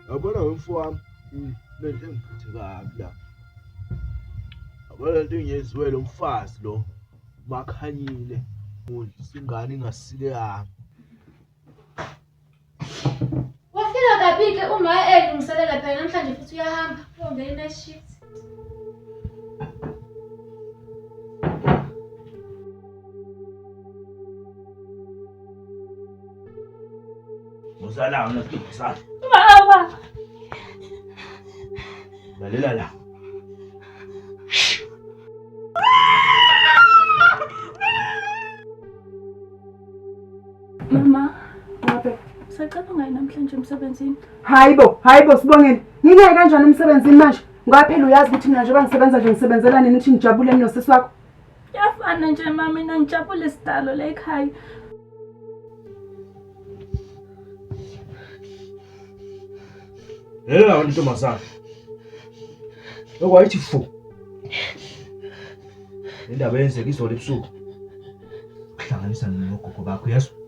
Yabona wemfo wami, lento engiphethe kabi la. Yabona lento engiyenziwe lo mfazi lo Makhanyile udlisa ingane ingasikekanga. Wafika kabi-ke uma elungiselela phela namhlanje futhi uyahamba uyongena i-night shift. Musala wena Sibisana. Baba. Lalela la. Mama, ngabe usaqala ngayi namhlanje emsebenzini? Hayibo Sibongile. Ngingeke kanjani emsebenzini manje? Ngoba phela uyazi ukuthi mina njengoba ngisebenza nje ngisebenzelana nini ukuthi ngijabule nosisi wakho. Yafana nje mama, mina ngijabule isidalo la ekhaya. Lalela wena ntombazana. Lokwayithi fu. Indaba yenzeka izolo ebusuku. Kuhlanganisa nogogo bakho yazo.